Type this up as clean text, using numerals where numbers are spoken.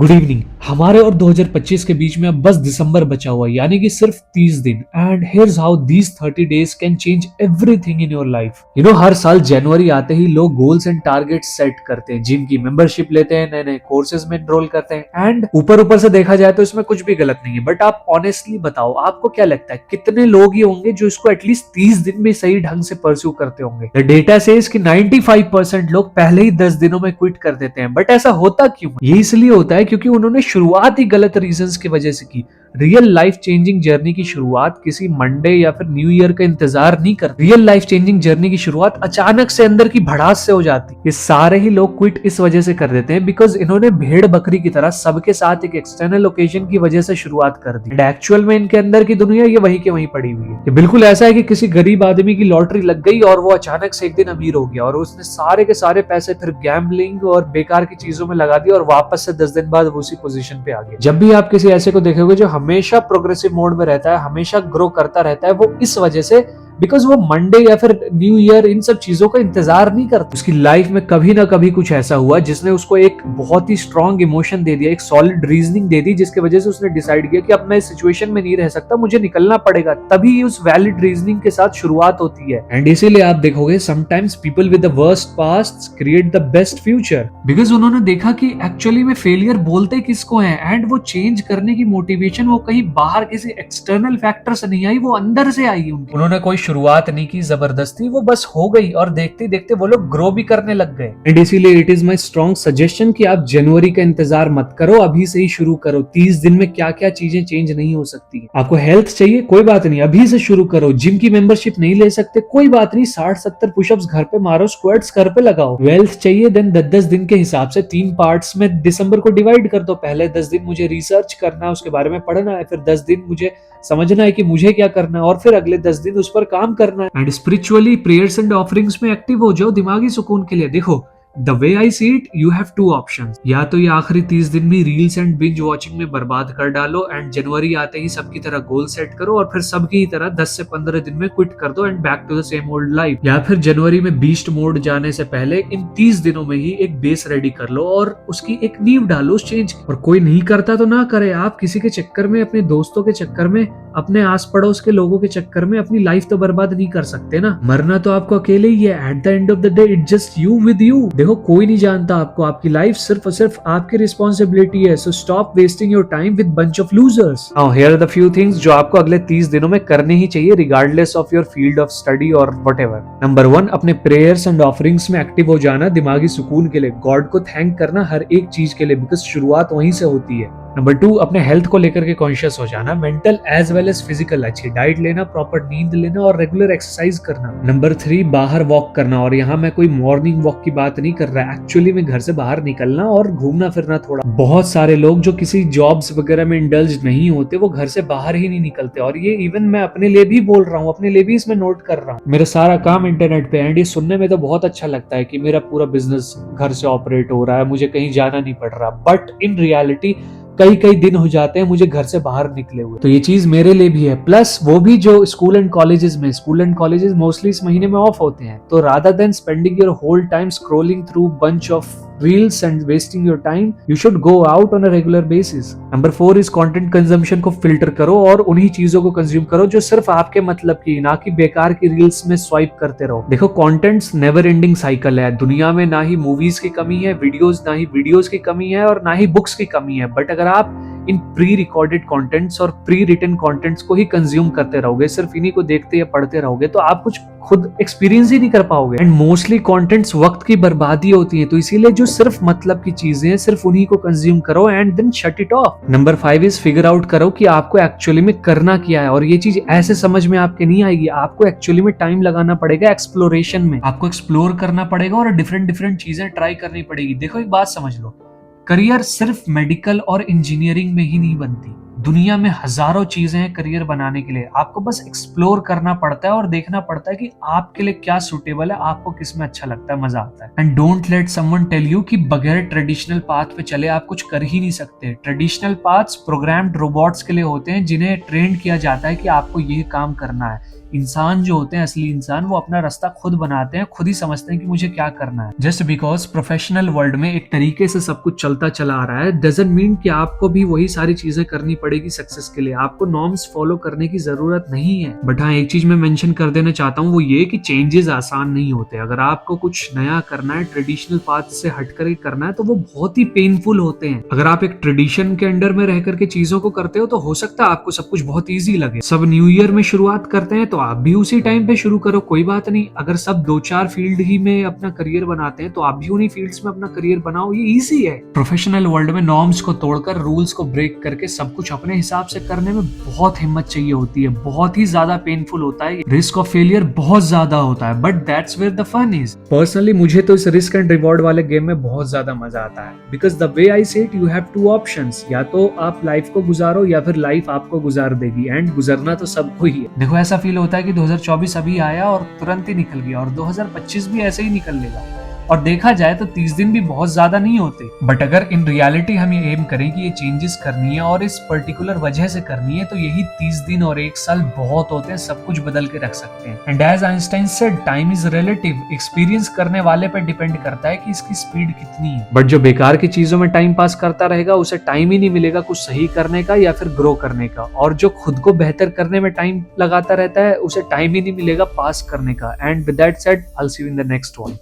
Good evening. हमारे और 2025 के बीच में अब बस दिसंबर बचा हुआ है, यानी कि सिर्फ 30 दिन। And here's how these 30 days can change everything in your life. हर साल जनवरी आते ही लोग गोल्स एंड टारगेट सेट करते हैं, जिम की मेंबरशिप लेते हैं, नए नए कोर्सेज में एनरोल करते हैं। एंड ऊपर से देखा जाए तो इसमें कुछ भी गलत नहीं है, बट आप ऑनेस्टली बताओ, आपको क्या लगता है कितने लोग ही होंगे जो इसको एटलीस्ट 30 दिन में सही ढंग से परस्यू करते होंगे? द डेटा सेज कि 95% लोग पहले ही 10 दिनों में क्विट कर देते हैं। बट ऐसा होता क्यों? ये इसलिए होता है क्योंकि उन्होंने शुरुआत ही गलत रीजंस की वजह से की। रियल लाइफ चेंजिंग जर्नी की शुरुआत किसी मंडे या फिर न्यू ईयर का इंतजार नहीं कर। रियल लाइफ चेंजिंग जर्नी की शुरुआत अचानक से अंदर की भड़ास से हो जाती। ये सारे ही लोग क्विट इस वजह से कर देते हैं बिकॉज इन्होंने भेड़ बकरी की तरह सबके साथ एक एक्सटर्नल ओकेजन की वजह से शुरुआत कर दी। एक्चुअल में इनके अंदर की दुनिया ये वहीं के वहीं पड़ी हुई है। ये बिल्कुल ऐसा है कि किसी गरीब आदमी की लॉटरी लग गई और वो अचानक से एक दिन अमीर हो गया और उसने सारे के सारे पैसे फिर गैम्बलिंग और बेकार की चीजों में लगा दिया और वापस से 10 दिन बाद वो उसी पोजीशन पे आ गया। जब भी आप किसी ऐसे को देखोगे जो हमेशा प्रोग्रेसिव मोड में रहता है, हमेशा ग्रो करता रहता है, वो इस वजह से बिकॉज वो मंडे या फिर न्यू ईयर इन सब चीजों का इंतजार नहीं करता। उसकी लाइफ में कभी ना कभी कुछ ऐसा हुआ जिसने उसको एक बहुत ही स्ट्रॉन्ग इमोशन दे दिया, एक सॉलिड रीजनिंग दे दी, जिसकी वजह से उसने डिसाइड किया कि अब मैं इस सिचुएशन में नहीं रह सकता, मुझे निकलना पड़ेगा। तभी उस वैलिड रीजनिंग के साथ शुरुआत होती है। एंड इसीलिए आप देखोगे sometimes people with the worst past create the best future, because उन्होंने देखा कि एक्चुअली में फेलियर बोलते किसको है। एंड वो चेंज करने की मोटिवेशन वो कहीं बाहर किसी एक्सटर्नल फैक्टर से नहीं आई, वो अंदर से आई। उन्होंने कोई शुरुआत नहीं की जबरदस्ती, वो बस हो गई और देखते देखते वो लोग ग्रो भी करने लग गए। एंड इसीलिए it is my strong suggestion कि आप जनवरी का इंतजार मत करो, अभी से ही शुरू करो। 30 दिन में क्या क्या चीजें चेंज नहीं हो सकती। आपको हेल्थ चाहिए, कोई बात नहीं, अभी से शुरू करो। जिम की मेंबरशिप नहीं ले सकते, कोई बात नहीं, 60-70 पुशअप्स घर पे मारो, स्क्वाट्स घर पे लगाओ। वेल्थ चाहिए, देन 10-10 दिन के हिसाब से 3 पार्ट्स में दिसंबर को डिवाइड कर दो। पहले 10 दिन मुझे रिसर्च करना है, उसके बारे में पढ़ना है, फिर 10 दिन मुझे समझना है कि मुझे क्या करना है, और फिर अगले 10 दिन उस पर काम करना है। And spiritually prayers and offerings में एक्टिव हो जाओ दिमागी सुकून के लिए। देखो, the way I see it, you have 2 options. या तो ये आखिरी 30 दिन भी रील्स एंड बिंज वॉचिंग में बर्बाद कर डालो एंड जनवरी आते ही सबकी तरह गोल सेट करो और फिर सबकी तरह 10 से 15 दिन में क्विट कर दो and back to the same old life. या फिर जनवरी में बीस्ट मोड जाने से पहले इन 30 दिनों में ही एक बेस रेडी कर लो और उसकी एक नींव डालो उस चेंज की। और कोई नहीं करता तो ना करे। आप किसी के चक्कर में, अपने दोस्तों के चक्कर में, अपने आस पड़ोस के लोगों के चक्कर में अपनी लाइफ तो बर्बाद नहीं कर सकते ना। मरना तो आपको अकेले ही है। At the end of the day it just you with you. देखो, कोई नहीं जानता आपको, आपकी लाइफ सिर्फ और सिर्फ आपकी रिस्पॉन्सिबिलिटी है। So stop wasting your time with bunch of losers. Now here are the few things जो आपको अगले 30 दिनों में करने ही चाहिए, regardless of your field of study और व्हाटएवर। नंबर 1, अपने प्रेयर्स एंड ऑफरिंग्स में एक्टिव हो जाना दिमागी सुकून के लिए। गॉड को थैंक करना हर एक चीज के लिए, बिकॉज शुरुआत वहीं से होती है। नंबर 2, अपने हेल्थ को लेकर के कॉन्शियस हो जाना, mental as well as physical. अच्छी डाइट लेना, प्रॉपर नींद लेना और रेगुलर एक्सरसाइज करना। नंबर 3, बाहर वॉक करना, और यहाँ मैं कोई मॉर्निंग वॉक की बात नहीं कर रहा, एक्चुअली में घर से बाहर निकलना और घूमना फिरना थोड़ा। बहुत सारे लोग जो किसी जॉब्स वगैरह में इंडल्ज नहीं होते, वो घर से बाहर ही नहीं निकलते। और ये इवन मैं अपने लिए भी बोल रहा हूँ, अपने लिए भी इसमें नोट कर रहा हूँ। मेरा सारा काम इंटरनेट पे एंड ये सुनने में तो बहुत अच्छा लगता है कि मेरा पूरा बिजनेस घर से ऑपरेट हो रहा है, मुझे कहीं जाना नहीं पड़ रहा। बट इन रियलिटी कई दिन हो जाते हैं मुझे घर से बाहर निकले हुए। तो ये चीज मेरे लिए भी है। प्लस वो भी जो स्कूल एंड कॉलेजेस मोस्टली इस महीने में ऑफ होते हैं। तो rather than spending your whole time scrolling through bunch of reels and wasting your time, you should go out on a regular basis. Number 4 is content consumption को filter करो और उन्हीं चीजों को कंज्यूम करो जो सिर्फ आपके मतलब की, ना कि बेकार की रील्स में स्वाइप करते रहो। देखो, कंटेंट्स नेवर एंडिंग साइकिल है दुनिया में। ना ही मूवीज की कमी है, ना ही वीडियोस की कमी है और ना ही बुक्स की कमी है। बट अगर आप इन प्री रिकॉर्डेड कंटेंट्स और प्री रिटन कंटेंट्स को ही कंज्यूम करते रहोगे, सिर्फ इन्हीं को देखते या पढ़ते रहोगे, तो आप कुछ खुद एक्सपीरियंस ही नहीं कर पाओगे। एंड मोस्टली कंटेंट्स वक्त की बर्बादी होती है। तो इसीलिए जो सिर्फ मतलब की चीजें हैं, सिर्फ उन्हीं को कंज्यूम करो and then shut it off. Number 5 is figure out करो कि आपको एक्चुअली में करना क्या है। और ये चीज ऐसे समझ में आपके नहीं आएगी, आपको एक्चुअली में टाइम लगाना पड़ेगा एक्सप्लोरेशन में। आपको एक्सप्लोर करना पड़ेगा और डिफरेंट चीजें ट्राई करनी पड़ेगी। देखो, एक बात समझ लो, करियर सिर्फ मेडिकल और इंजीनियरिंग में ही नहीं बनती। दुनिया में हजारों चीजें हैं करियर बनाने के लिए। आपको बस एक्सप्लोर करना पड़ता है और देखना पड़ता है कि आपके लिए क्या सूटेबल है, आपको किस में अच्छा लगता है, मजा आता है। And don't let someone tell you कि बगैर ट्रेडिशनल पाथ पे चले आप कुछ कर ही नहीं सकते। ट्रेडिशनल पाथ्स प्रोग्राम्ड रोबोट्स के लिए होते हैं जिन्हें ट्रेन किया जाता है कि आपको ये काम करना है। इंसान जो होते हैं, असली इंसान, वो अपना रास्ता खुद बनाते हैं, खुद ही समझते हैं कि मुझे क्या करना है। जस्ट बिकॉज प्रोफेशनल वर्ल्ड में एक तरीके से सब कुछ चलता चला आ रहा है डजंट मीन कि आपको भी वही सारी चीजें करनी पड़ेगी सक्सेस के लिए। आपको नॉर्म्स फॉलो करने की जरूरत नहीं है। बट हाँ, एक चीज मैं मेंशन कर देना चाहता हूँ, वो ये कि चेंजेस आसान नहीं होते। अगर आपको कुछ नया करना है, ट्रेडिशनल पाथ से हटकर ही करना है, तो वो बहुत ही पेनफुल होते हैं। अगर आप एक ट्रेडिशन के अंडर में रह करके चीजों को करते हो तो हो सकता है आपको सब कुछ बहुत ईजी लगे। सब न्यू ईयर में शुरुआत करते हैं तो आप भी उसी टाइम पे शुरू करो, कोई बात नहीं। अगर सब 2-4 फील्ड ही में अपना करियर बनाते हैं तो आप भी उन्हीं फील्ड्स में अपना करियर बनाओ, ये इजी है। प्रोफेशनल वर्ल्ड में नॉर्म्स को तोड़कर, रूल्स को ब्रेक करके सब कुछ अपने हिसाब से करने में बहुत हिम्मत चाहिए होती है, बहुत ही ज्यादा पेनफुल होता है, रिस्क ऑफ फेलियर बहुत ज्यादा होता है, but that's where the fun is. Personally मुझे तो इस रिस्क एंड रिवॉर्ड वाले गेम में बहुत ज्यादा मजा आता है, बिकॉज द वे आई से it, you have two options. या तो आप लाइफ को गुजारो या फिर लाइफ आपको गुजार देगी, एंड गुजरना तो सबको ही है। देखो, ऐसा फील होता है कि 2024 अभी आया और तुरंत ही निकल गया, और 2025 भी ऐसे ही निकल लेगा। और देखा जाए तो 30 दिन भी बहुत ज्यादा नहीं होते। बट अगर इन रियलिटी हम ये एम करें कि ये चेंजेस करनी है और इस पर्टिकुलर वजह से करनी है, तो यही 30 दिन और 1 साल बहुत होते हैं, सब कुछ बदल के रख सकते हैं। And as Einstein said, time is relative. Experience करने वाले पर डिपेंड करता है कि इसकी स्पीड कितनी है। बट जो बेकार की चीजों में टाइम पास करता रहेगा, उसे टाइम ही नहीं मिलेगा कुछ सही करने का या फिर ग्रो करने का। और जो खुद को बेहतर करने में टाइम लगाता रहता है, उसे टाइम ही नहीं मिलेगा पास करने का। And with that said, I will see you in the next one.